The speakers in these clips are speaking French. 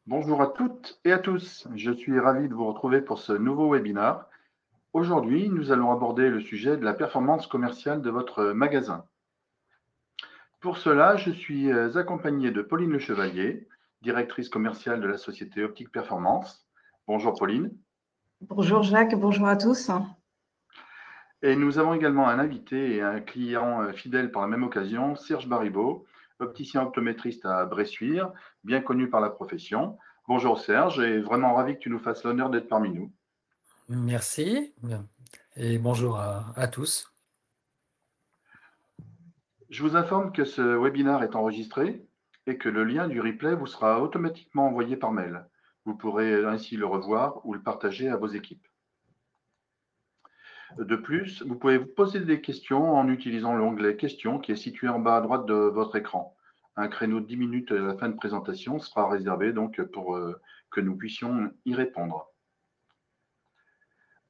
Bonjour à toutes et à tous, je suis ravi de vous retrouver pour ce nouveau webinaire. Aujourd'hui, nous allons aborder le sujet de la performance commerciale de votre magasin. Pour cela, je suis accompagné de Pauline Le Chevalier, directrice commerciale de la société Optique Performance. Bonjour Pauline. Bonjour Jacques, bonjour à tous. Et nous avons également un invité et un client fidèle par la même occasion, Serge Baribeau, opticien optométriste à Bressuire, bien connu par la profession. Bonjour Serge, et vraiment ravi que tu nous fasses l'honneur d'être parmi nous. Merci et bonjour à tous. Je vous informe que ce webinaire est enregistré et que le lien du replay vous sera automatiquement envoyé par mail. Vous pourrez ainsi le revoir ou le partager à vos équipes. De plus, vous pouvez vous poser des questions en utilisant l'onglet Questions qui est situé en bas à droite de votre écran. Un créneau de 10 minutes à la fin de présentation sera réservé donc pour que nous puissions y répondre.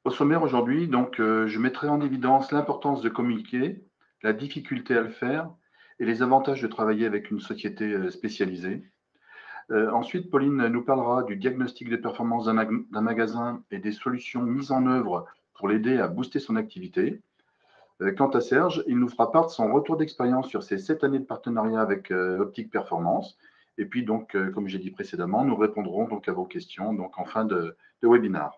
Au sommaire aujourd'hui, je mettrai en évidence l'importance de communiquer, la difficulté à le faire et les avantages de travailler avec une société spécialisée. Ensuite, Pauline nous parlera du diagnostic de performance d'un magasin et des solutions mises en œuvre pour l'aider à booster son activité. Quant à Serge, il nous fera part de son retour d'expérience sur ses 7 années de partenariat avec Optique Performance. Et puis, comme j'ai dit précédemment, nous répondrons à vos questions en fin de webinaire.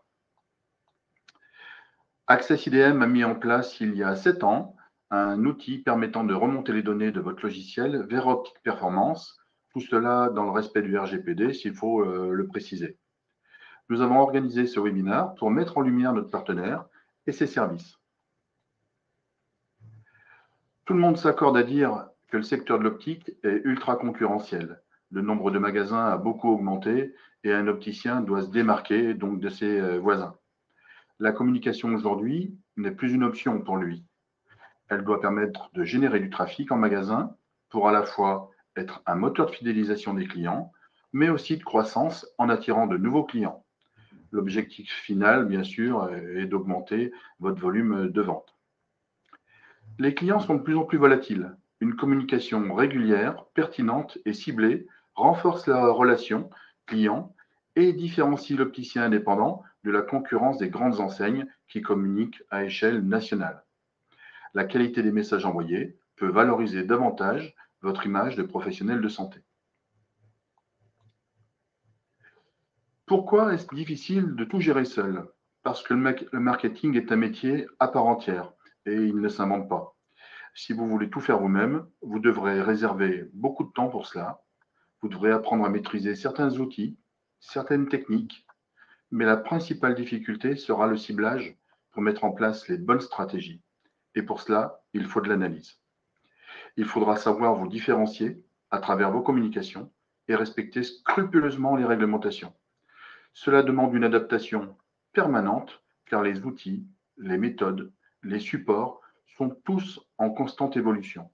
Access IDM a mis en place il y a 7 ans un outil permettant de remonter les données de votre logiciel vers Optique Performance, tout cela dans le respect du RGPD, s'il faut le préciser. Nous avons organisé ce webinaire pour mettre en lumière notre partenaire et ses services. Tout le monde s'accorde à dire que le secteur de l'optique est ultra concurrentiel. Le nombre de magasins a beaucoup augmenté et un opticien doit se démarquer donc de ses voisins. La communication aujourd'hui n'est plus une option pour lui. Elle doit permettre de générer du trafic en magasin pour à la fois être un moteur de fidélisation des clients, mais aussi de croissance en attirant de nouveaux clients. L'objectif final, bien sûr, est d'augmenter votre volume de vente. Les clients sont de plus en plus volatiles. Une communication régulière, pertinente et ciblée renforce la relation client et différencie l'opticien indépendant de la concurrence des grandes enseignes qui communiquent à échelle nationale. La qualité des messages envoyés peut valoriser davantage votre image de professionnel de santé. Pourquoi est-ce difficile de tout gérer seul? Parce que le marketing est un métier à part entière et il ne s'invente pas. Si vous voulez tout faire vous-même, vous devrez réserver beaucoup de temps pour cela. Vous devrez apprendre à maîtriser certains outils, certaines techniques, mais la principale difficulté sera le ciblage pour mettre en place les bonnes stratégies. Et pour cela, il faut de l'analyse. Il faudra savoir vous différencier à travers vos communications et respecter scrupuleusement les réglementations. Cela demande une adaptation permanente car les outils, les méthodes, les supports sont tous en constante évolution.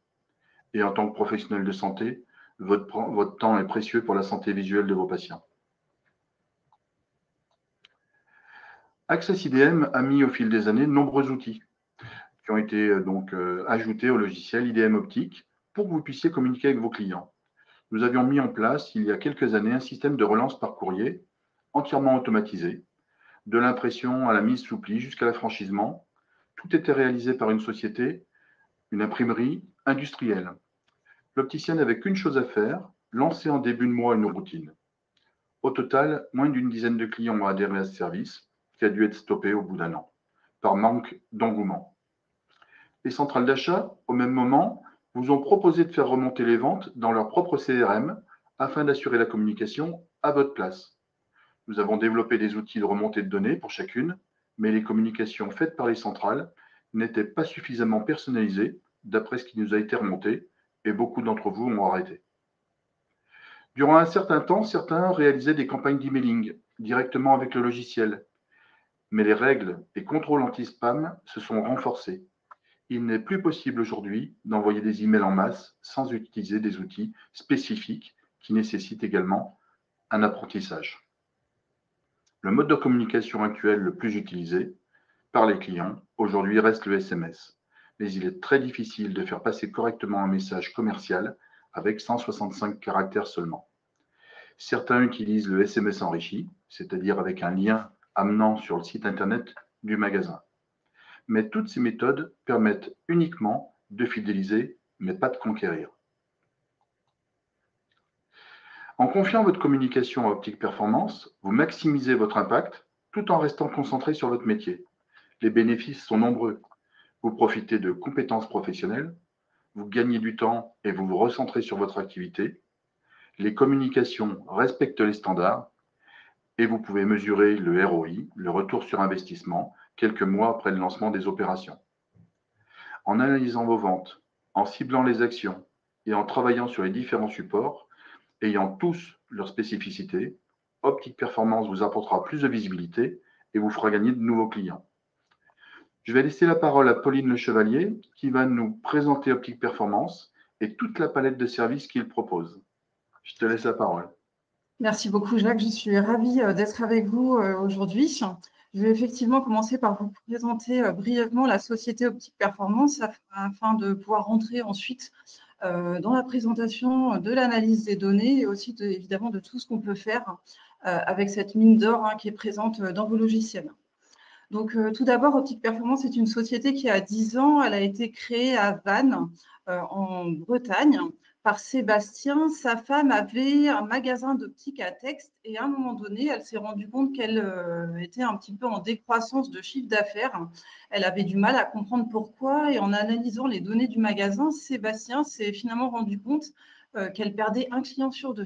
Et en tant que professionnel de santé, votre temps est précieux pour la santé visuelle de vos patients. Access IDM a mis au fil des années de nombreux outils qui ont été ajoutés au logiciel IDM Optique pour que vous puissiez communiquer avec vos clients. Nous avions mis en place il y a quelques années un système de relance par courrier entièrement automatisé, de l'impression à la mise sous pli jusqu'à l'affranchissement. Tout était réalisé par une société, une imprimerie industrielle. L'opticien n'avait qu'une chose à faire, lancer en début de mois une routine. Au total, moins d'une dizaine de clients ont adhéré à ce service, qui a dû être stoppé au bout d'un an, par manque d'engouement. Les centrales d'achat, au même moment, vous ont proposé de faire remonter les ventes dans leur propre CRM afin d'assurer la communication à votre place. Nous avons développé des outils de remontée de données pour chacune, mais les communications faites par les centrales n'étaient pas suffisamment personnalisées d'après ce qui nous a été remonté, et beaucoup d'entre vous ont arrêté. Durant un certain temps, certains réalisaient des campagnes d'emailing directement avec le logiciel, mais les règles et contrôles anti-spam se sont renforcés. Il n'est plus possible aujourd'hui d'envoyer des emails en masse sans utiliser des outils spécifiques qui nécessitent également un apprentissage. Le mode de communication actuel le plus utilisé par les clients aujourd'hui reste le SMS, mais il est très difficile de faire passer correctement un message commercial avec 165 caractères seulement. Certains utilisent le SMS enrichi, c'est-à-dire avec un lien amenant sur le site internet du magasin. Mais toutes ces méthodes permettent uniquement de fidéliser, mais pas de conquérir. En confiant votre communication à Optique Performance, vous maximisez votre impact tout en restant concentré sur votre métier. Les bénéfices sont nombreux. Vous profitez de compétences professionnelles, vous gagnez du temps et vous vous recentrez sur votre activité. Les communications respectent les standards et vous pouvez mesurer le ROI, le retour sur investissement, quelques mois après le lancement des opérations. En analysant vos ventes, en ciblant les actions et en travaillant sur les différents supports, ayant tous leurs spécificités, Optique Performance vous apportera plus de visibilité et vous fera gagner de nouveaux clients. Je vais laisser la parole à Pauline Le Chevalier qui va nous présenter Optique Performance et toute la palette de services qu'il propose. Je te laisse la parole. Merci beaucoup, Jacques. Je suis ravie d'être avec vous aujourd'hui. Je vais effectivement commencer par vous présenter brièvement la société Optique Performance afin de pouvoir rentrer ensuite dans la présentation de l'analyse des données et aussi évidemment de tout ce qu'on peut faire avec cette mine d'or qui est présente dans vos logiciels. Donc, tout d'abord, Optique Performance est une société qui a 10 ans. Elle a été créée à Vannes, en Bretagne, par Sébastien. Sa femme avait un magasin d'optique à texte et à un moment donné, elle s'est rendue compte qu'elle était un petit peu en décroissance de chiffre d'affaires. Elle avait du mal à comprendre pourquoi et en analysant les données du magasin, Sébastien s'est finalement rendu compte qu'elle perdait un client sur deux.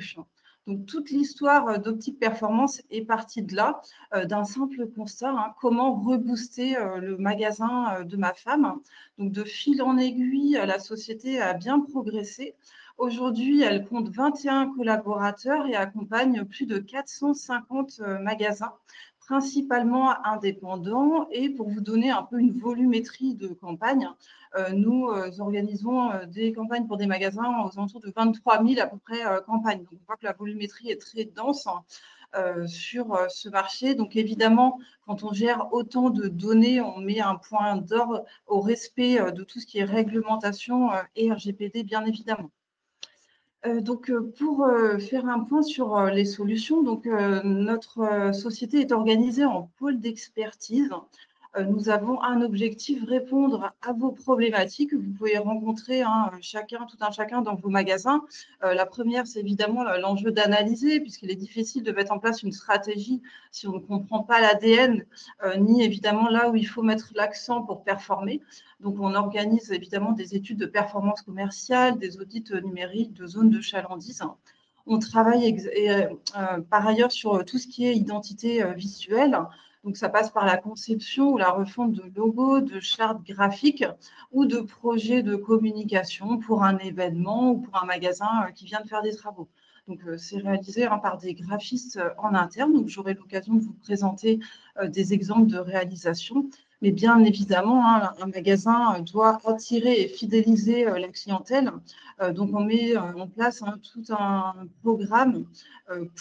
Donc, toute l'histoire d'Optique Performance est partie de là, d'un simple constat, comment rebooster le magasin de ma femme. Donc, de fil en aiguille, la société a bien progressé. Aujourd'hui, elle compte 21 collaborateurs et accompagne plus de 450 magasins, principalement indépendants. Et pour vous donner un peu une volumétrie de campagne, nous organisons des campagnes pour des magasins aux alentours de 23 000 à peu près campagnes. Donc, on voit que la volumétrie est très dense sur ce marché. Donc, évidemment, quand on gère autant de données, on met un point d'or au respect de tout ce qui est réglementation et RGPD, bien évidemment. Donc, pour faire un point sur les solutions, donc, notre société est organisée en pôle d'expertise. Nous avons un objectif, répondre à vos problématiques que vous pouvez rencontrer tout un chacun dans vos magasins. La première, c'est évidemment l'enjeu d'analyser, puisqu'il est difficile de mettre en place une stratégie si on ne comprend pas l'ADN, ni évidemment là où il faut mettre l'accent pour performer. Donc, on organise évidemment des études de performance commerciale, des audits numériques de zones de chalandise. On travaille par ailleurs sur tout ce qui est identité visuelle. Donc, ça passe par la conception ou la refonte de logos, de chartes graphiques ou de projets de communication pour un événement ou pour un magasin qui vient de faire des travaux. Donc, c'est réalisé par des graphistes en interne. Donc, j'aurai l'occasion de vous présenter des exemples de réalisation. Mais bien évidemment, un magasin doit attirer et fidéliser la clientèle. Donc, on met en place tout un programme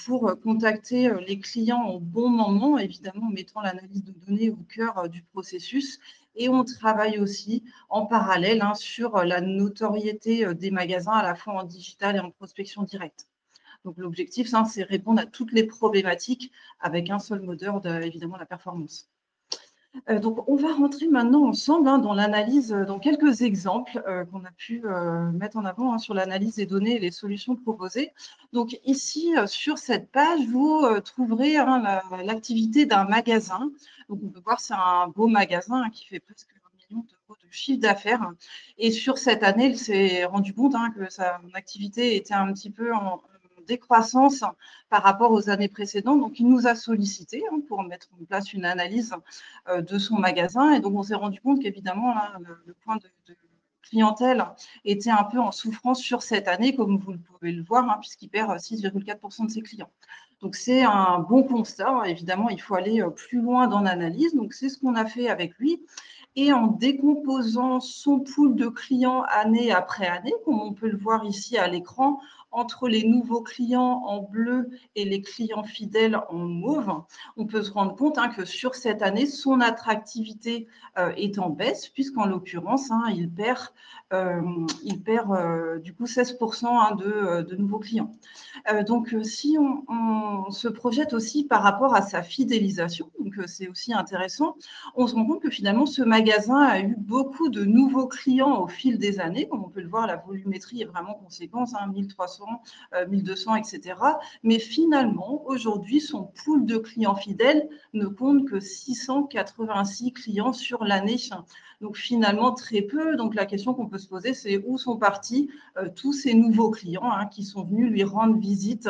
pour contacter les clients au bon moment, évidemment en mettant l'analyse de données au cœur du processus. Et on travaille aussi en parallèle sur la notoriété des magasins, à la fois en digital et en prospection directe. Donc, l'objectif, c'est répondre à toutes les problématiques avec un seul moteur, évidemment, la performance. Donc, on va rentrer maintenant ensemble dans l'analyse, dans quelques exemples qu'on a pu mettre en avant sur l'analyse des données et les solutions proposées. Donc, ici, sur cette page, vous trouverez l'activité d'un magasin. Donc, on peut voir, c'est un beau magasin qui fait presque 1 million d'euros de chiffre d'affaires. Et sur cette année, il s'est rendu compte que son activité était un petit peu en décroissance par rapport aux années précédentes. Donc, il nous a sollicité pour mettre en place une analyse de son magasin. Et donc, on s'est rendu compte qu'évidemment, le point de clientèle était un peu en souffrance sur cette année, comme vous pouvez le voir, puisqu'il perd 6,4% de ses clients. Donc, c'est un bon constat. Évidemment, il faut aller plus loin dans l'analyse. Donc, c'est ce qu'on a fait avec lui. et en décomposant son pool de clients année après année, comme on peut le voir ici à l'écran, entre les nouveaux clients en bleu et les clients fidèles en mauve, on peut se rendre compte que sur cette année, son attractivité est en baisse, puisqu'en l'occurrence, il perd du coup 16% de nouveaux clients. Donc, si on se projette aussi par rapport à sa fidélisation, donc c'est aussi intéressant, on se rend compte que finalement, ce magasin a eu beaucoup de nouveaux clients au fil des années. Comme on peut le voir, la volumétrie est vraiment conséquente, 1300, 1200, etc. Mais finalement, aujourd'hui, son pool de clients fidèles ne compte que 686 clients sur l'année. Donc, finalement, très peu. Donc, la question qu'on peut se poser, c'est où sont partis tous ces nouveaux clients qui sont venus lui rendre visite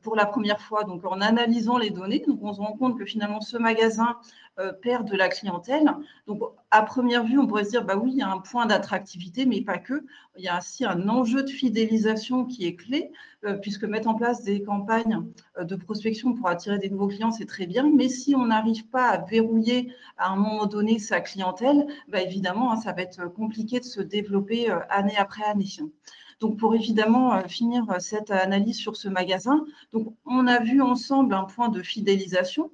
pour la première fois. Donc, en analysant les données, donc on se rend compte que finalement, ce magasin perd de la clientèle. Donc, à première vue, on pourrait se dire, bah oui, il y a un point d'attractivité, mais pas que. Il y a aussi un enjeu de fidélisation qui est clé, puisque mettre en place des campagnes de prospection pour attirer des nouveaux clients, c'est très bien. Mais si on n'arrive pas à verrouiller à un moment donné sa clientèle, bah évidemment, ça va être compliqué de se développer année après année. Donc, pour évidemment finir cette analyse sur ce magasin, donc on a vu ensemble un point de fidélisation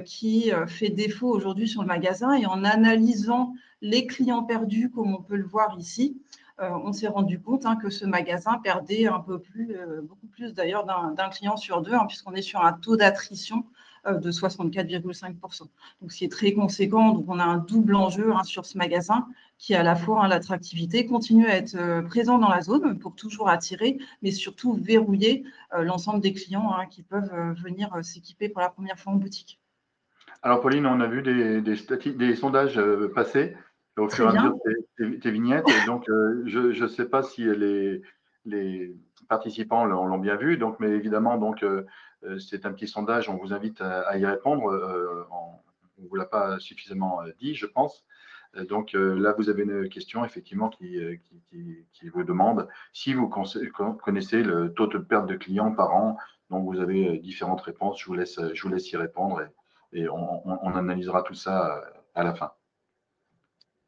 qui fait défaut aujourd'hui sur le magasin, et en analysant les clients perdus, comme on peut le voir ici, on s'est rendu compte que ce magasin perdait un peu plus, beaucoup plus d'ailleurs d'un client sur deux, puisqu'on est sur un taux d'attrition de 64,5%. Donc, c'est très conséquent. Donc, on a un double enjeu sur ce magasin qui, à la fois l'attractivité, continue à être présent dans la zone pour toujours attirer, mais surtout verrouiller l'ensemble des clients qui peuvent venir s'équiper pour la première fois en boutique. Alors, Pauline, on a vu des sondages passer au Très fur et à bien. mesure de tes vignettes. Et donc, je ne sais pas si les participants l'ont bien vu. Donc, mais évidemment, donc, c'est un petit sondage. On vous invite à y répondre. On ne vous l'a pas suffisamment dit, je pense. Donc là, vous avez une question effectivement qui vous demande si vous connaissez le taux de perte de clients par an. Donc, vous avez différentes réponses. Je vous laisse y répondre. Et on analysera tout ça à la fin.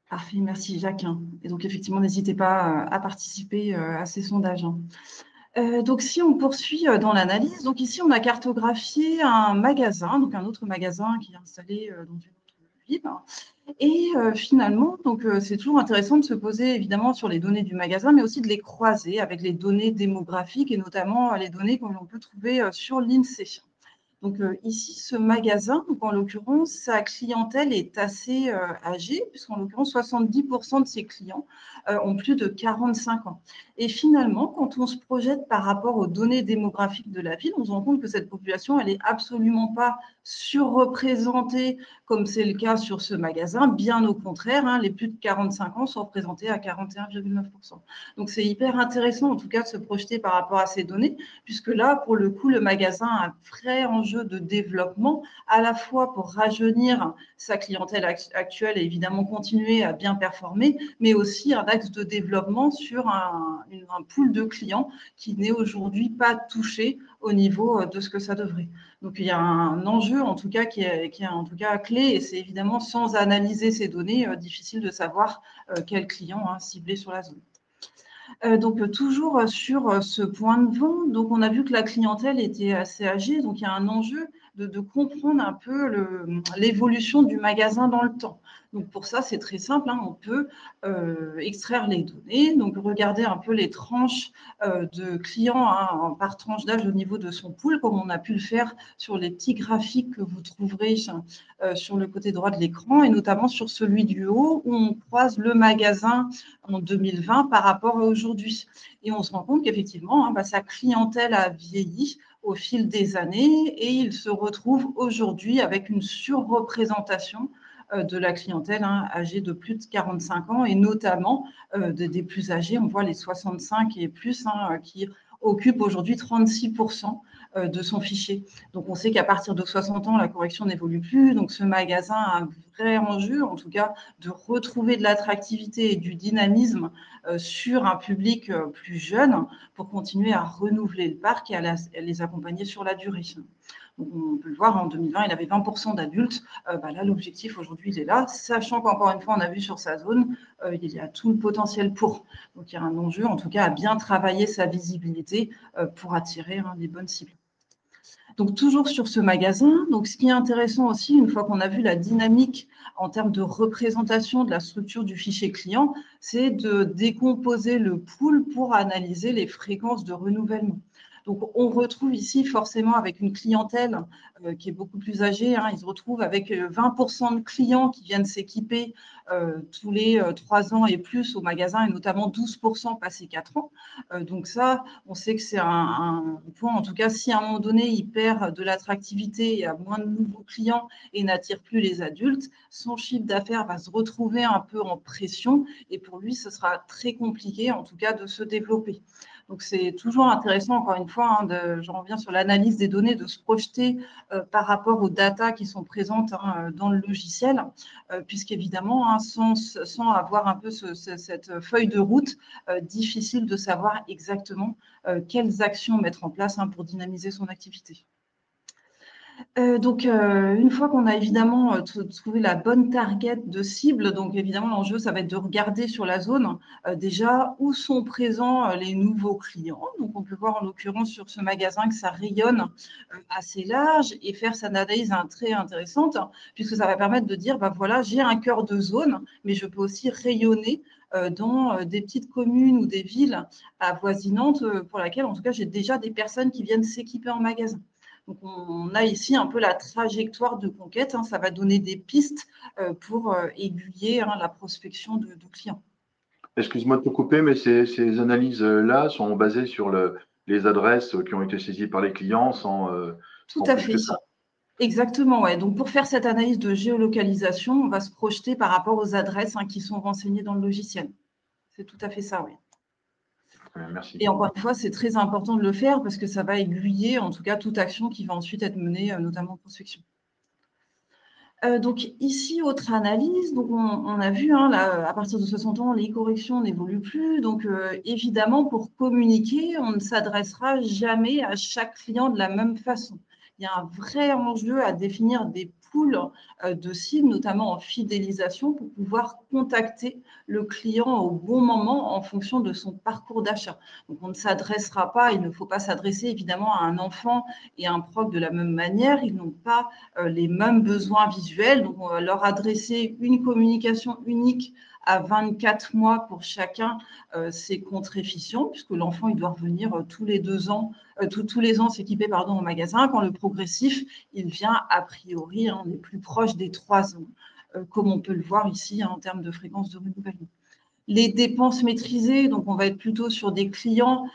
Parfait, merci Jacques. Et donc, effectivement, n'hésitez pas à participer à ces sondages. Donc, si on poursuit dans l'analyse, donc ici, on a cartographié un magasin, donc un autre magasin qui est installé dans une autre ville. Et finalement, donc c'est toujours intéressant de se poser évidemment sur les données du magasin, mais aussi de les croiser avec les données démographiques et notamment les données que l'on peut trouver sur l'INSEE. Donc ici, ce magasin, donc en l'occurrence, sa clientèle est assez âgée, puisqu'en l'occurrence, 70% de ses clients ont plus de 45 ans. Et finalement, quand on se projette par rapport aux données démographiques de la ville, on se rend compte que cette population, elle n'est absolument pas surreprésentée comme c'est le cas sur ce magasin. Bien au contraire, les plus de 45 ans sont représentés à 41,9%. Donc c'est hyper intéressant en tout cas de se projeter par rapport à ces données, puisque là, pour le coup, le magasin a un vrai enjeu de développement, à la fois pour rajeunir sa clientèle actuelle et évidemment continuer à bien performer, mais aussi un axe de développement sur un pool de clients qui n'est aujourd'hui pas touché au niveau de ce que ça devrait. Donc, il y a un enjeu en tout cas qui est en tout cas clé, et c'est évidemment sans analyser ces données difficile de savoir quel client cibler sur la zone. Donc, toujours sur ce point de vente, donc on a vu que la clientèle était assez âgée, donc il y a un enjeu de comprendre un peu l'évolution du magasin dans le temps. Donc, pour ça, c'est très simple, on peut extraire les données, donc regarder un peu les tranches de clients par tranche d'âge au niveau de son pool, comme on a pu le faire sur les petits graphiques que vous trouverez sur le côté droit de l'écran, et notamment sur celui du haut, où on croise le magasin en 2020 par rapport à aujourd'hui. Et on se rend compte qu'effectivement, sa clientèle a vieilli au fil des années, et il se retrouve aujourd'hui avec une surreprésentation de la clientèle âgée de plus de 45 ans, et notamment des plus âgés. On voit les 65 et plus qui occupent aujourd'hui 36% de son fichier. Donc, on sait qu'à partir de 60 ans, la correction n'évolue plus. Donc, ce magasin a un vrai enjeu, en tout cas, de retrouver de l'attractivité et du dynamisme sur un public plus jeune pour continuer à renouveler le parc et à les accompagner sur la durée. Donc, on peut le voir, en 2020, il avait 20% d'adultes. Là, l'objectif aujourd'hui, il est là, sachant qu'encore une fois, on a vu sur sa zone, il y a tout le potentiel pour. Donc, il y a un enjeu, en tout cas, à bien travailler sa visibilité pour attirer les bonnes cibles. Donc, toujours sur ce magasin, donc, ce qui est intéressant aussi, une fois qu'on a vu la dynamique en termes de représentation de la structure du fichier client, c'est de décomposer le pool pour analyser les fréquences de renouvellement. Donc, on retrouve ici forcément avec une clientèle qui est beaucoup plus âgée. Ils se retrouvent avec 20% de clients qui viennent s'équiper tous les 3 ans et plus au magasin, et notamment 12% passés 4 ans. Donc ça, on sait que c'est un point. En tout cas, si à un moment donné, il perd de l'attractivité et a moins de nouveaux clients et n'attire plus les adultes, son chiffre d'affaires va se retrouver un peu en pression. Et pour lui, ce sera très compliqué, en tout cas, de se développer. Donc, c'est toujours intéressant, encore une fois, je reviens sur l'analyse des données, de se projeter par rapport aux datas qui sont présentes dans le logiciel, puisqu'évidemment, sans avoir un peu cette feuille de route, difficile de savoir exactement quelles actions mettre en place pour dynamiser son activité. Donc, une fois qu'on a évidemment trouvé la bonne target de cible, donc évidemment, l'enjeu, ça va être de regarder sur la zone déjà où sont présents les nouveaux clients. Donc, on peut voir en l'occurrence sur ce magasin que ça rayonne assez large et faire cette analyse très intéressante, puisque ça va permettre de dire, voilà, j'ai un cœur de zone, mais je peux aussi rayonner dans des petites communes ou des villes avoisinantes pour lesquelles, en tout cas, j'ai déjà des personnes qui viennent s'équiper en magasin. Donc, on a ici un peu la trajectoire de conquête. Ça va donner des pistes pour aiguiller la prospection de clients. Excuse-moi de te couper, mais ces analyses-là sont basées sur les adresses qui ont été saisies par les clients sans Tout à plus fait. que ça. Exactement, ouais. Donc, pour faire cette analyse de géolocalisation, on va se projeter par rapport aux adresses qui sont renseignées dans le logiciel. C'est tout à fait ça, oui. Merci. Et encore une fois, c'est très important de le faire parce que ça va aiguiller, en tout cas, toute action qui va ensuite être menée, notamment en prospection. Donc ici, autre analyse, donc on a vu, là, à partir de 60 ans, les corrections n'évoluent plus. Donc évidemment, pour communiquer, on ne s'adressera jamais à chaque client de la même façon. Il y a un vrai enjeu à définir des pools de cibles, notamment en fidélisation, pour pouvoir contacter le client au bon moment en fonction de son parcours d'achat. Donc on ne s'adressera pas, il ne faut pas s'adresser évidemment à un enfant et à un proc de la même manière. Ils n'ont pas les mêmes besoins visuels. Donc, on va leur adresser une communication unique à 24 mois pour chacun ses contreficions, puisque l'enfant, il doit revenir tous les 2 ans, tous les ans s'équiper au magasin. Quand le progressif, il vient a priori, on est plus proche des 3 ans, comme on peut le voir ici en termes de fréquence de renouvellement. Les dépenses maîtrisées, donc on va être plutôt sur des clients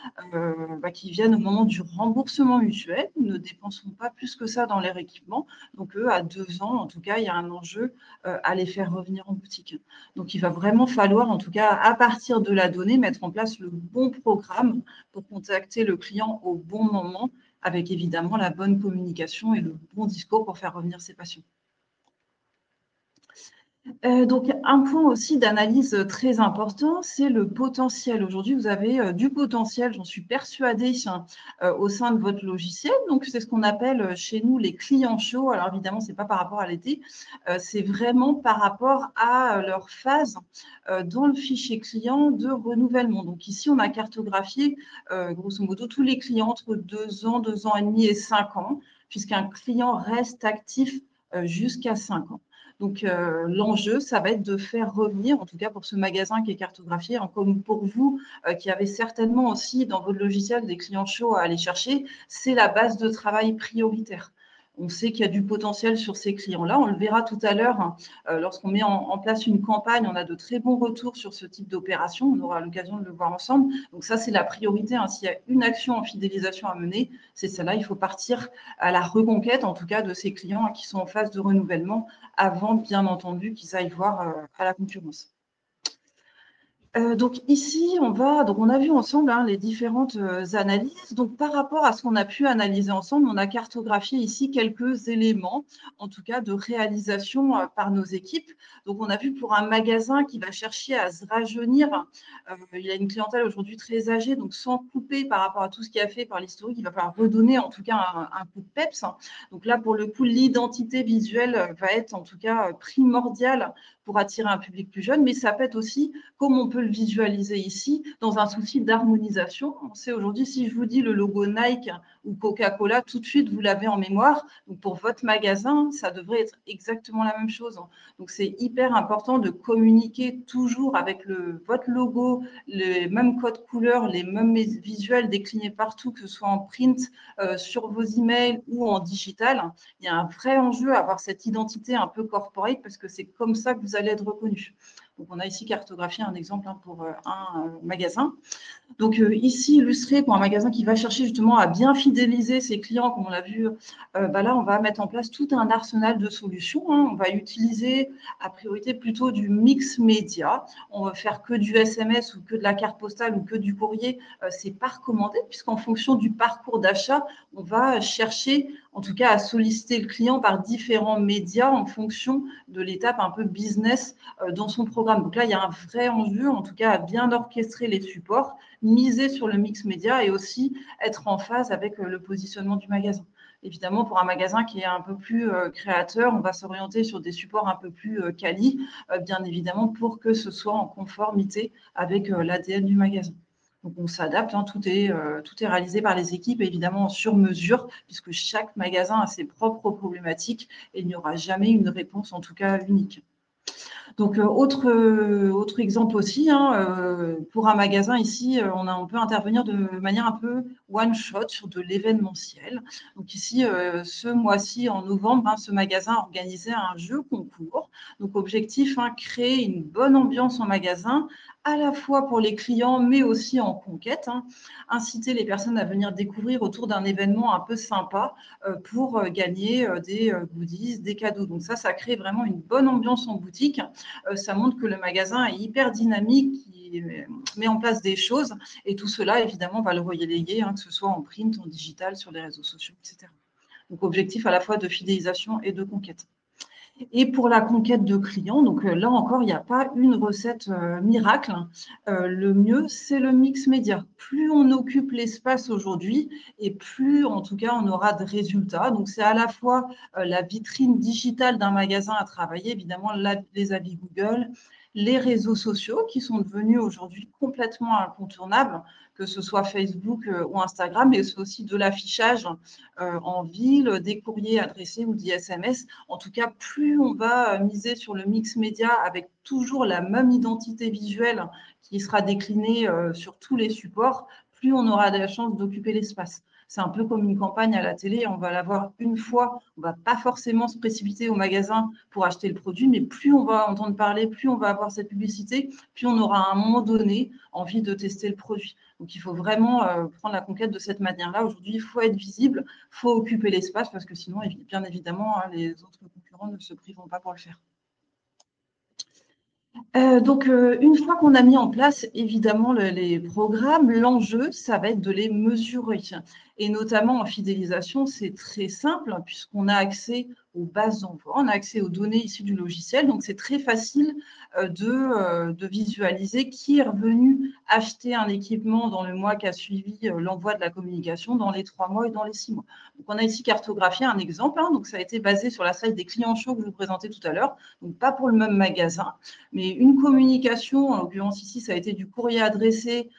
qui viennent au moment du remboursement mutuel. Ils ne dépenseront pas plus que ça dans leur équipement. Donc, eux, à 2 ans, en tout cas, il y a un enjeu à les faire revenir en boutique. Donc, il va vraiment falloir, en tout cas, à partir de la donnée, mettre en place le bon programme pour contacter le client au bon moment, avec évidemment la bonne communication et le bon discours pour faire revenir ses patients. Donc, un point aussi d'analyse très important, c'est le potentiel. Aujourd'hui, vous avez du potentiel, j'en suis persuadée, au sein de votre logiciel. Donc, c'est ce qu'on appelle chez nous les clients chauds. Alors, évidemment, ce n'est pas par rapport à l'été, c'est vraiment par rapport à leur phase dans le fichier client de renouvellement. Donc, ici, on a cartographié, grosso modo, tous les clients entre 2 ans, 2 ans et demi et 5 ans, puisqu'un client reste actif jusqu'à 5 ans. Donc, l'enjeu, ça va être de faire revenir, en tout cas pour ce magasin qui est cartographié, comme pour vous, qui avez certainement aussi dans votre logiciel des clients chauds à aller chercher, c'est la base de travail prioritaire. On sait qu'il y a du potentiel sur ces clients-là. On le verra tout à l'heure. Lorsqu'on met en place une campagne, on a de très bons retours sur ce type d'opération. On aura l'occasion de le voir ensemble. Donc ça, c'est la priorité. S'il y a une action en fidélisation à mener, c'est celle-là. Il faut partir à la reconquête, en tout cas, de ces clients qui sont en phase de renouvellement avant, bien entendu, qu'ils aillent voir à la concurrence. Donc ici, on a vu ensemble les différentes analyses. Donc par rapport à ce qu'on a pu analyser ensemble, on a cartographié ici quelques éléments, en tout cas de réalisation par nos équipes. Donc on a vu pour un magasin qui va chercher à se rajeunir, il a une clientèle aujourd'hui très âgée, donc sans couper par rapport à tout ce qu'il a fait par l'historique, il va falloir redonner en tout cas un coup de peps. Donc là, pour le coup, l'identité visuelle va être en tout cas primordiale pour attirer un public plus jeune, mais ça peut être aussi, comme on peut le visualiser ici, dans un souci d'harmonisation. On sait aujourd'hui, si je vous dis le logo Nike ou Coca-Cola, tout de suite, vous l'avez en mémoire. Donc, pour votre magasin, ça devrait être exactement la même chose. Donc, c'est hyper important de communiquer toujours avec votre logo, les mêmes codes couleurs, les mêmes visuels déclinés partout, que ce soit en print, sur vos emails ou en digital. Il y a un vrai enjeu à avoir cette identité un peu corporate parce que c'est comme ça que vous allez être reconnu. Donc, on a ici cartographié un exemple pour un magasin. Donc ici, illustré pour un magasin qui va chercher justement à bien fidéliser ses clients, comme on l'a vu, là, on va mettre en place tout un arsenal de solutions. On va utiliser à priorité plutôt du mix média. On va faire que du SMS ou que de la carte postale ou que du courrier. C'est pas recommandé puisqu'en fonction du parcours d'achat, on va chercher en tout cas à solliciter le client par différents médias en fonction de l'étape un peu business dans son programme. Donc là, il y a un vrai enjeu, en tout cas, à bien orchestrer les supports, miser sur le mix média et aussi être en phase avec le positionnement du magasin. Évidemment, pour un magasin qui est un peu plus créateur, on va s'orienter sur des supports un peu plus quali, bien évidemment, pour que ce soit en conformité avec l'ADN du magasin. Donc, on s'adapte, tout est réalisé par les équipes, évidemment sur mesure, puisque chaque magasin a ses propres problématiques et il n'y aura jamais une réponse, en tout cas, unique. Donc, autre exemple aussi, pour un magasin ici, on peut intervenir de manière un peu one-shot sur de l'événementiel. Donc ici, ce mois-ci, en novembre, ce magasin a organisé un jeu concours. Donc, objectif, créer une bonne ambiance en magasin, à la fois pour les clients, mais aussi en conquête. Inciter les personnes à venir découvrir autour d'un événement un peu sympa pour gagner des goodies, des cadeaux. Donc ça crée vraiment une bonne ambiance en boutique. Ça montre que le magasin est hyper dynamique, qui met en place des choses. Et tout cela, évidemment, on va le relayer, que ce soit en print, en digital, sur les réseaux sociaux, etc. Donc, objectif à la fois de fidélisation et de conquête. Et pour la conquête de clients, donc là encore, il n'y a pas une recette miracle. Le mieux, c'est le mix média. Plus on occupe l'espace aujourd'hui et plus, en tout cas, on aura de résultats. Donc, c'est à la fois la vitrine digitale d'un magasin à travailler, évidemment, les avis Google, les réseaux sociaux qui sont devenus aujourd'hui complètement incontournables, que ce soit Facebook ou Instagram, mais c'est aussi de l'affichage en ville, des courriers adressés ou des SMS. En tout cas, plus on va miser sur le mix média avec toujours la même identité visuelle qui sera déclinée sur tous les supports, plus on aura de la chance d'occuper l'espace. C'est un peu comme une campagne à la télé, on va la voir une fois, on ne va pas forcément se précipiter au magasin pour acheter le produit, mais plus on va entendre parler, plus on va avoir cette publicité, plus on aura à un moment donné envie de tester le produit. Donc, il faut vraiment prendre la conquête de cette manière-là. Aujourd'hui, il faut être visible, il faut occuper l'espace parce que sinon, bien évidemment, les autres concurrents ne se priveront pas pour le faire. Donc, une fois qu'on a mis en place, évidemment, les programmes, l'enjeu, ça va être de les mesurer. Et notamment en fidélisation, c'est très simple puisqu'on a accès aux bases d'envoi, on a accès aux données issues du logiciel. Donc, c'est très facile de visualiser qui est revenu acheter un équipement dans le mois qui a suivi l'envoi de la communication, dans les 3 mois et dans les 6 mois. Donc, on a ici cartographié un exemple. Donc, ça a été basé sur la slide des clients chauds que je vous présentais tout à l'heure. Donc, pas pour le même magasin, mais une communication, en l'occurrence ici, ça a été du courrier adressé,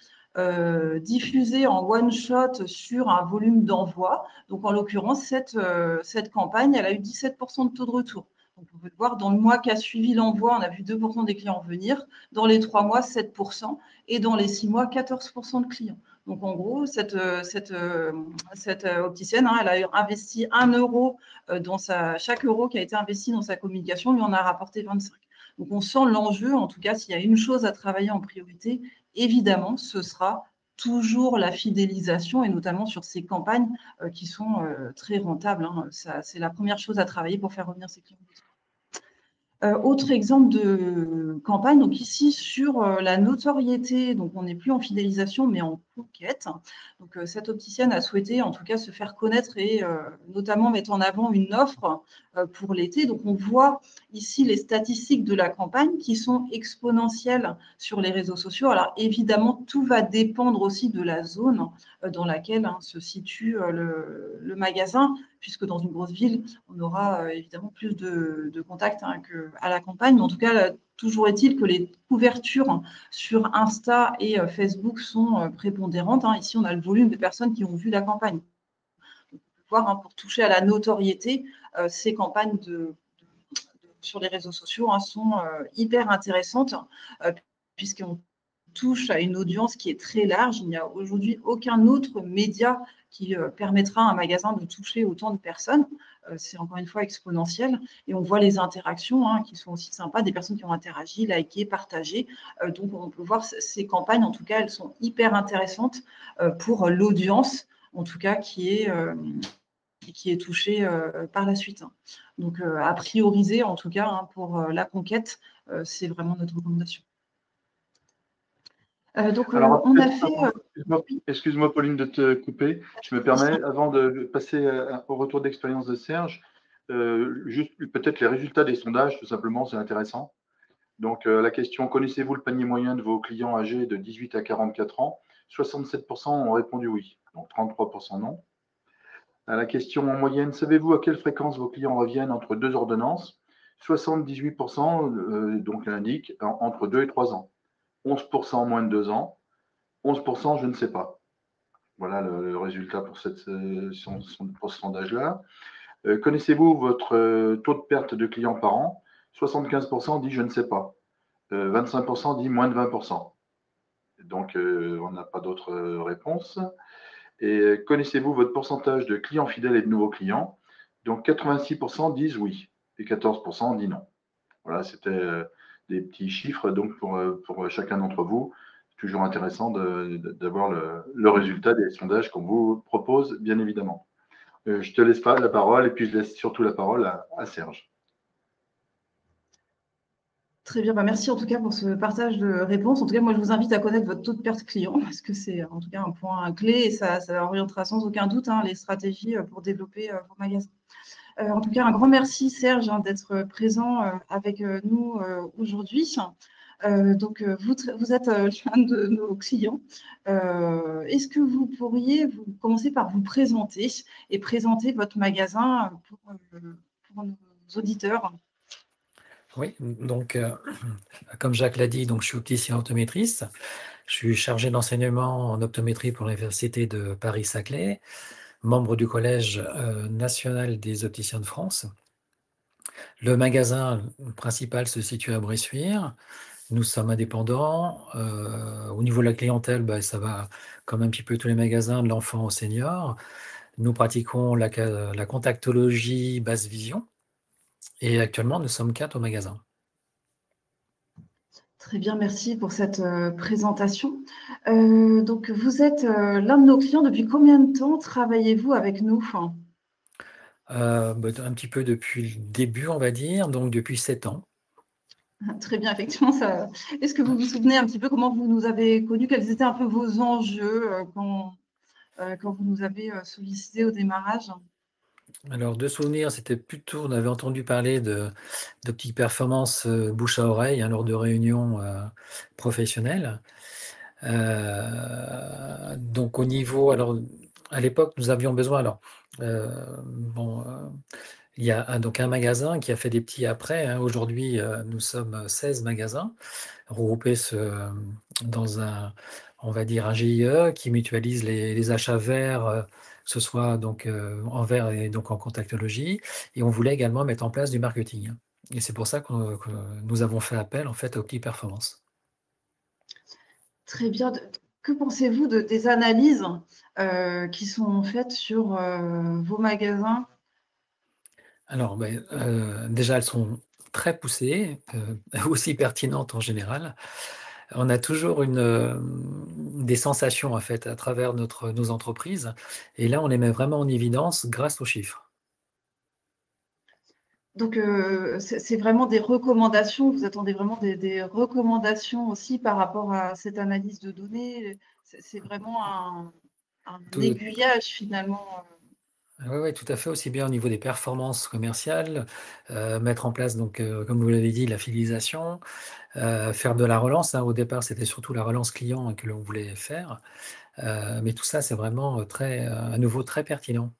diffusé en one-shot sur un volume d'envoi. Donc, en l'occurrence, cette campagne, elle a eu 17% de taux de retour. Donc, on peut le voir, dans le mois qui a suivi l'envoi, on a vu 2% des clients venir. Dans les 3 mois, 7%. Et dans les 6 mois, 14% de clients. Donc, en gros, cette opticienne, elle a investi 1 euro chaque euro qui a été investi dans sa communication, lui en a rapporté 25. Donc, on sent l'enjeu, en tout cas, s'il y a une chose à travailler en priorité, évidemment, ce sera toujours la fidélisation et notamment sur ces campagnes qui sont très rentables. C'est la première chose à travailler pour faire revenir ces clients. Autre exemple de campagne, donc ici sur la notoriété, donc on n'est plus en fidélisation mais en conquête. Donc cette opticienne a souhaité en tout cas se faire connaître et notamment mettre en avant une offre pour l'été. Donc on voit ici les statistiques de la campagne qui sont exponentielles sur les réseaux sociaux. Alors évidemment, tout va dépendre aussi de la zone dans laquelle se situe le magasin, puisque dans une grosse ville, on aura évidemment plus de contacts qu'à la campagne. Mais en tout cas, toujours est-il que les couvertures sur Insta et Facebook sont prépondérantes. Ici, on a le volume de personnes qui ont vu la campagne. Donc, on peut voir, pour toucher à la notoriété, ces campagnes sur les réseaux sociaux sont hyper intéressantes, puisqu'on touche à une audience qui est très large. Il n'y a aujourd'hui aucun autre média qui permettra à un magasin de toucher autant de personnes. C'est encore une fois exponentiel. Et on voit les interactions qui sont aussi sympas, des personnes qui ont interagi, liké, partagé. Donc, on peut voir ces campagnes, en tout cas, elles sont hyper intéressantes pour l'audience, en tout cas, qui est touchée par la suite. Donc, à prioriser, en tout cas, pour la conquête, c'est vraiment notre recommandation. Donc, Alors, on a fait. excuse-moi, Pauline, de te couper. Je me permets, avant de passer au retour d'expérience de Serge, juste peut-être les résultats des sondages, tout simplement, c'est intéressant. Donc, la question, connaissez-vous le panier moyen de vos clients âgés de 18 à 44 ans? 67% ont répondu oui, donc 33% non. À la question, en moyenne, savez-vous à quelle fréquence vos clients reviennent entre deux ordonnances? 78% donc l'indiquent entre 2 et 3 ans. 11% moins de 2 ans. 11%, je ne sais pas. Voilà le résultat pour ce sondage-là. Connaissez-vous votre taux de perte de clients par an? 75% dit je ne sais pas. 25% dit moins de 20%. Donc, on n'a pas d'autres réponses. Et connaissez-vous votre pourcentage de clients fidèles et de nouveaux clients? Donc, 86% disent oui et 14% disent non. Voilà, c'était des petits chiffres donc pour chacun d'entre vous. Toujours intéressant d'avoir le résultat des sondages qu'on vous propose, bien évidemment. Je te laisse pas la parole et puis je laisse surtout la parole à Serge. Très bien, merci en tout cas pour ce partage de réponses. En tout cas, moi, je vous invite à connaître votre taux de perte client parce que c'est en tout cas un point clé et ça orientera sans aucun doute les stratégies pour développer vos magasins. En tout cas, un grand merci Serge d'être présent avec nous aujourd'hui. Donc, vous êtes l'un de nos clients. Est-ce que vous pourriez commencer par vous présenter et présenter votre magasin pour nos auditeurs? Oui, donc comme Jacques l'a dit, donc je suis opticien optométriste. Je suis chargé d'enseignement en optométrie pour l'Université de Paris-Saclay, membre du Collège national des opticiens de France. Le magasin principal se situe à Bressuire. Nous sommes indépendants. Au niveau de la clientèle, ça va comme un petit peu tous les magasins, de l'enfant au senior. Nous pratiquons la contactologie basse vision. Et actuellement, nous sommes 4 au magasin. Très bien, merci pour cette présentation. Donc, vous êtes l'un de nos clients. Depuis combien de temps travaillez-vous avec nous? Un petit peu depuis le début, on va dire, donc depuis 7 ans. Très bien, effectivement. Est-ce que vous vous souvenez un petit peu comment vous nous avez connus? Quels étaient un peu vos enjeux quand vous nous avez sollicité au démarrage? Alors, de souvenirs, c'était plutôt, on avait entendu parler d'Optique Performance bouche à oreille lors de réunions professionnelles. Donc, au niveau, alors, à l'époque, nous avions besoin, il y a donc un magasin qui a fait des petits après. Aujourd'hui, nous sommes 16 magasins regroupés dans on va dire un GIE qui mutualise les achats verts, que ce soit donc en verre et donc en contactologie. Et on voulait également mettre en place du marketing. Et c'est pour ça que nous avons fait appel en fait à Optique Performance. Très bien. Que pensez-vous des analyses qui sont faites sur vos magasins? Alors, déjà, elles sont très poussées, aussi pertinentes en général. On a toujours des sensations en fait à travers nos entreprises et là, on les met vraiment en évidence grâce aux chiffres. Donc, c'est vraiment des recommandations. Vous attendez vraiment des recommandations aussi par rapport à cette analyse de données. C'est vraiment un Tout, aiguillage finalement. oui, tout à fait, aussi bien au niveau des performances commerciales, mettre en place, donc, comme vous l'avez dit, la fidélisation, faire de la relance, hein. Au départ, c'était surtout la relance client que l'on voulait faire, mais tout ça, c'est vraiment à nouveau très pertinent.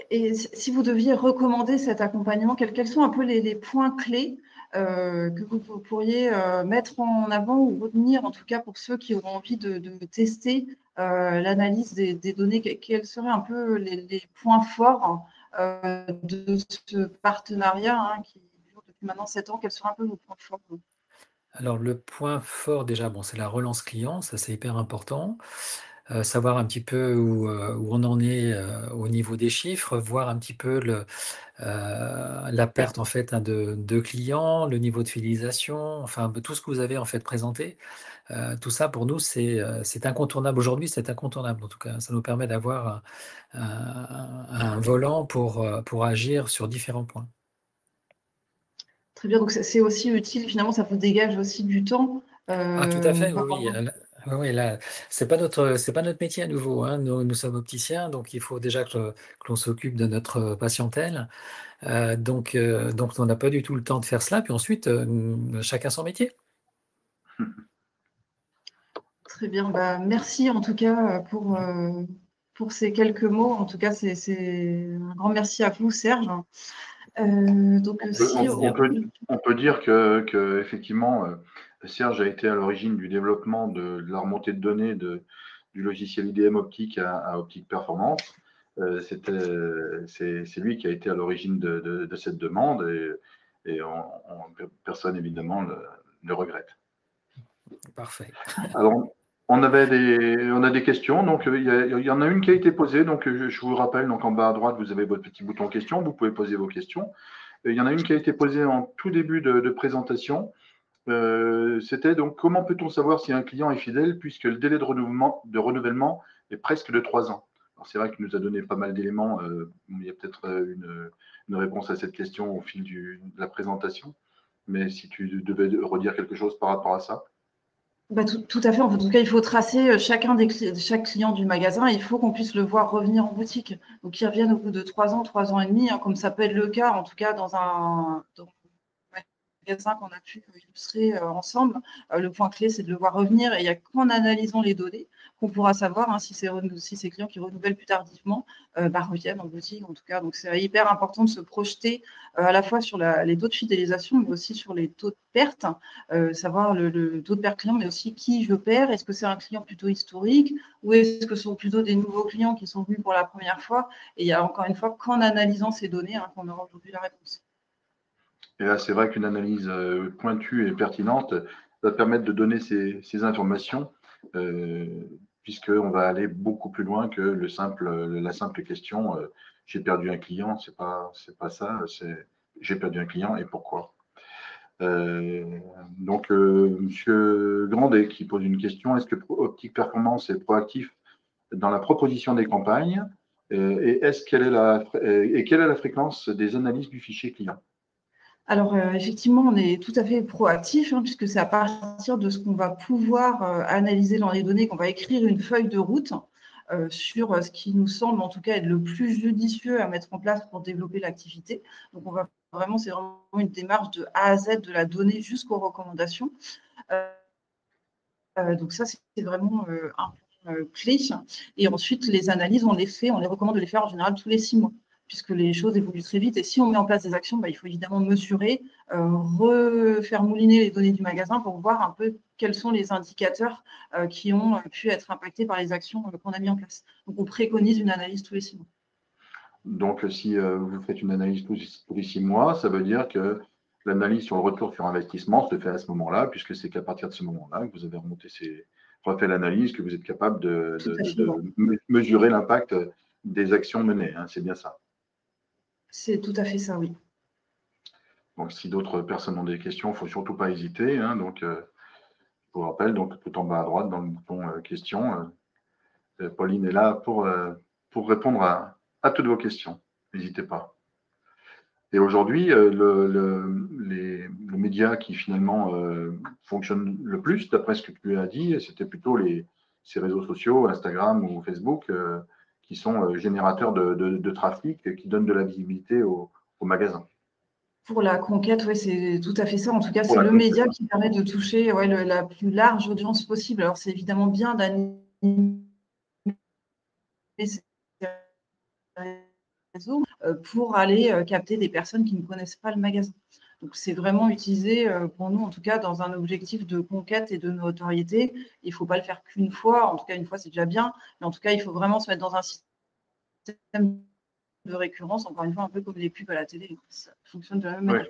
Et si vous deviez recommander cet accompagnement, quels sont un peu les points clés que vous pourriez mettre en avant ou retenir, en tout cas pour ceux qui auront envie de tester l'analyse des données, quels seraient un peu les points forts de ce partenariat qui dure depuis maintenant 7 ans, quels seraient un peu vos points forts? Alors le point fort déjà, bon, c'est la relance client, ça c'est hyper important. Savoir un petit peu où on en est, au niveau des chiffres, voir un petit peu la perte en fait, hein, de clients, le niveau de fidélisation, enfin tout ce que vous avez en fait présenté. Tout ça pour nous c'est incontournable. Aujourd'hui, c'est incontournable en tout cas. Ça nous permet d'avoir un volant pour agir sur différents points. Très bien, donc c'est aussi utile, finalement, ça vous dégage aussi du temps. Ah tout à fait, Par oui, oui, rapport- oui, oui, là, c'est pas notre métier à nouveau, hein. Nous sommes opticiens, donc il faut déjà que l'on s'occupe de notre patientèle. Donc on n'a pas du tout le temps de faire cela. Puis ensuite, chacun son métier. Très bien, bah, merci en tout cas pour ces quelques mots. En tout cas, c'est un grand merci à vous, Serge. Donc, si On Bien. peut, on peut dire que effectivement, Serge a été à l'origine du développement de la remontée de données du logiciel IDM Optique à Optique Performance. C'est lui qui a été à l'origine de cette demande et personne évidemment ne regrette. Parfait. Alors, on a des questions. Donc, il y en a une qui a été posée. Donc, je vous rappelle, donc en bas à droite, vous avez votre petit bouton questions. Vous pouvez poser vos questions. Il y en a une qui a été posée en tout début de présentation. C'était donc comment peut-on savoir si un client est fidèle puisque le délai de renouvellement est presque de 3 ans. Alors, c'est vrai qu'il nous a donné pas mal d'éléments. Il y a peut-être une réponse à cette question au fil de la présentation. Mais si tu devais redire quelque chose par rapport à ça. bah, tout à fait. En tout cas, il faut tracer chaque client du magasin. Il faut qu'on puisse le voir revenir en boutique. Donc, qu'il revienne au bout de 3 ans et demi, comme ça peut être le cas, en tout cas, dans un magasin qu'on a pu illustrer ensemble. Le point clé, c'est de le voir revenir. Et il n'y a qu'en analysant les données qu'on pourra savoir si ces clients qui renouvellent plus tardivement reviennent en boutique, en tout cas. Donc, c'est hyper important de se projeter à la fois sur les taux de fidélisation, mais aussi sur les taux de perte, savoir le taux de perte client, mais aussi qui je perds. Est-ce que c'est un client plutôt historique ou est-ce que ce sont plutôt des nouveaux clients qui sont venus pour la première fois? Et il y a encore une fois qu'en analysant ces données qu'on aura aujourd'hui la réponse. Et là, c'est vrai qu'une analyse pointue et pertinente va permettre de donner ces informations, puisqu'on va aller beaucoup plus loin que la simple question j'ai perdu un client. C'est pas ça, c'est j'ai perdu un client et pourquoi. Donc, Monsieur Grandet qui pose une question, est-ce que Optique Performance est proactif dans la proposition des campagnes et quelle est la fréquence des analyses du fichier client? Alors, effectivement, on est tout à fait proactif, puisque c'est à partir de ce qu'on va pouvoir analyser dans les données qu'on va écrire une feuille de route sur ce qui nous semble en tout cas être le plus judicieux à mettre en place pour développer l'activité. Donc, c'est vraiment une démarche de A à Z de la donnée jusqu'aux recommandations. Donc ça, c'est vraiment un point clé. Et ensuite, les analyses, on les recommande de les faire en général tous les 6 mois, puisque les choses évoluent très vite. Et si on met en place des actions, il faut évidemment mesurer, refaire mouliner les données du magasin pour voir un peu quels sont les indicateurs qui ont pu être impactés par les actions qu'on a mis en place. Donc, on préconise une analyse tous les 6 mois. Donc, si vous faites une analyse tous les 6 mois, ça veut dire que l'analyse sur le retour sur investissement se fait à ce moment-là, puisque c'est qu'à partir de ce moment-là que vous avez refait l'analyse, que vous êtes capable de mesurer l'impact des actions menées. Hein, c'est bien ça. C'est tout à fait ça, oui. Donc, si d'autres personnes ont des questions, il ne faut surtout pas hésiter. Hein, donc, je vous rappelle, donc, tout en bas à droite, dans le bouton questions, Pauline est là pour répondre à toutes vos questions. N'hésitez pas. Et aujourd'hui, le média qui finalement fonctionne le plus, d'après ce que tu as dit, c'était plutôt ces réseaux sociaux, Instagram ou Facebook, qui sont générateurs de trafic et qui donnent de la visibilité aux magasins. Pour la conquête, oui, c'est tout à fait ça. En tout cas, Pour c'est la le conquête. média qui permet de toucher la plus large audience possible. Alors, c'est évidemment bien d'animer ces réseaux pour aller capter des personnes qui ne connaissent pas le magasin. Donc, c'est vraiment utilisé pour nous, en tout cas, dans un objectif de conquête et de notoriété. Il ne faut pas le faire qu'une fois. En tout cas, une fois, c'est déjà bien. Mais en tout cas, il faut vraiment se mettre dans un système de récurrence, encore une fois, un peu comme les pubs à la télé. Ça fonctionne de la même manière. Oui,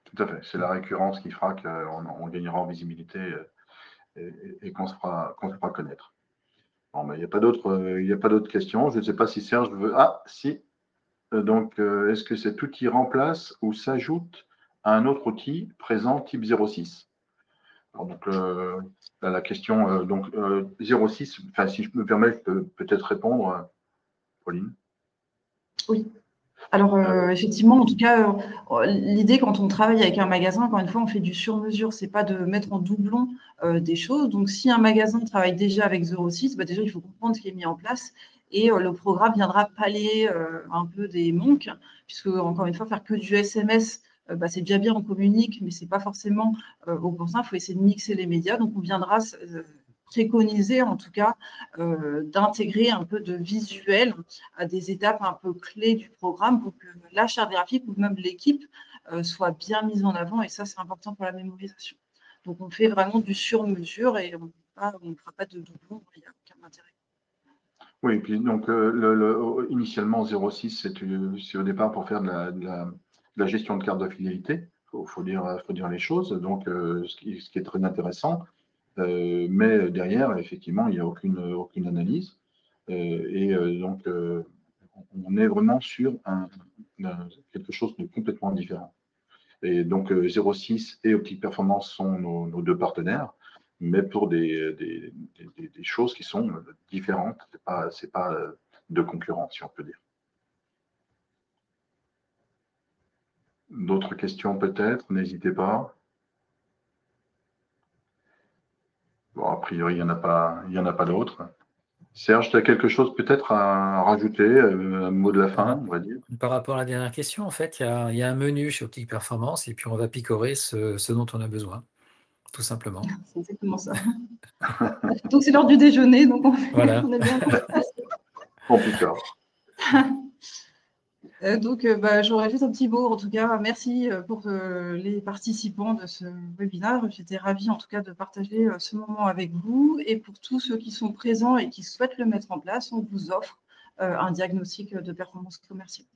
tout à fait. C'est la récurrence qui fera qu'on gagnera en visibilité et qu'on se fera connaître. Bon, mais il n'y a pas d'autres questions. Je ne sais pas si Serge veut. Ah, si. Donc, est-ce que cet outil remplace ou s'ajoute à un autre outil présent type 06? Alors, donc, la question 06, enfin, si je me permets, je peux peut-être répondre, Pauline. Oui. Alors, effectivement, en tout cas, l'idée quand on travaille avec un magasin, encore une fois, on fait du sur-mesure. Ce n'est pas de mettre en doublon des choses. Donc, si un magasin travaille déjà avec 06, déjà, il faut comprendre ce qui est mis en place. Et le programme viendra pallier un peu des manques, puisque, encore une fois, faire que du SMS, c'est déjà bien, on communique, mais ce n'est pas forcément opportun. Il faut essayer de mixer les médias. Donc, on viendra préconiser, en tout cas, d'intégrer un peu de visuel à des étapes un peu clés du programme pour que la charte graphique ou même l'équipe soit bien mise en avant. Et ça, c'est important pour la mémorisation. Donc, on fait vraiment du sur-mesure et on ne fera pas de doublon. Il n'y a aucun intérêt. Oui, et puis donc initialement 06, c'est au départ pour faire de la gestion de carte de fidélité. Faut dire les choses. Donc, ce qui est très intéressant. Mais derrière, effectivement, il n'y a aucune analyse. Donc, on est vraiment sur quelque chose de complètement différent. Et donc, 06 et Optique Performance sont nos deux partenaires, mais pour des choses qui sont différentes. C'est pas de concurrence, si on peut dire. D'autres questions peut-être? N'hésitez pas. Bon, a priori, il n'y en a pas d'autres. Serge, tu as quelque chose peut-être à rajouter, un mot de la fin, on va dire? Par rapport à la dernière question, en fait, il y a un menu chez Optique Performance et puis on va picorer ce dont on a besoin, tout simplement. C'est exactement ça. Donc, c'est l'heure du déjeuner, donc Voilà. on est bien. On picore. Donc, j'aurais juste un petit mot. En tout cas, merci pour les participants de ce webinaire. J'étais ravie, en tout cas, de partager ce moment avec vous. Et pour tous ceux qui sont présents et qui souhaitent le mettre en place, on vous offre un diagnostic de performance commerciale.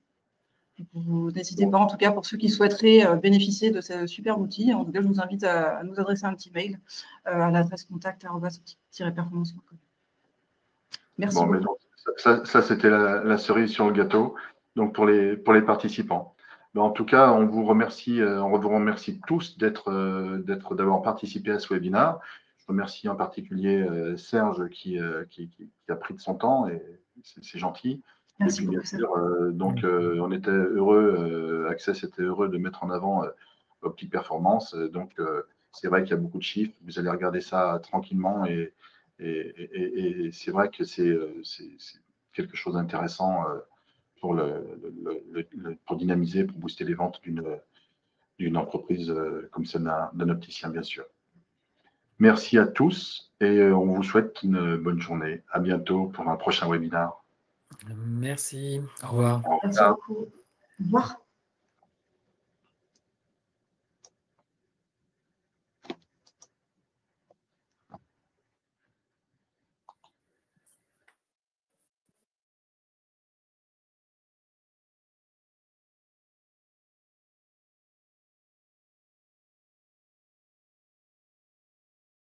Vous n'hésitez pas, en tout cas, pour ceux qui souhaiteraient bénéficier de ce super outil. En tout cas, je vous invite à nous adresser un petit mail à l'adresse contact@optique-performance.com. Merci beaucoup. Mais donc, ça c'était la cerise sur le gâteau, donc pour les participants. Mais en tout cas, on vous remercie tous d'avoir participé à ce webinaire. Je remercie en particulier Serge qui a pris de son temps et c'est gentil. Merci et puis bien beaucoup, sûr, on était heureux, Access était heureux de mettre en avant Optique Performance. Donc c'est vrai qu'il y a beaucoup de chiffres. Vous allez regarder ça tranquillement et c'est vrai que c'est quelque chose d'intéressant pour pour dynamiser, pour booster les ventes d'une entreprise comme celle d'un opticien, bien sûr. Merci à tous et on vous souhaite une bonne journée. À bientôt pour un prochain webinaire. Merci. Au revoir. Merci beaucoup. Au revoir.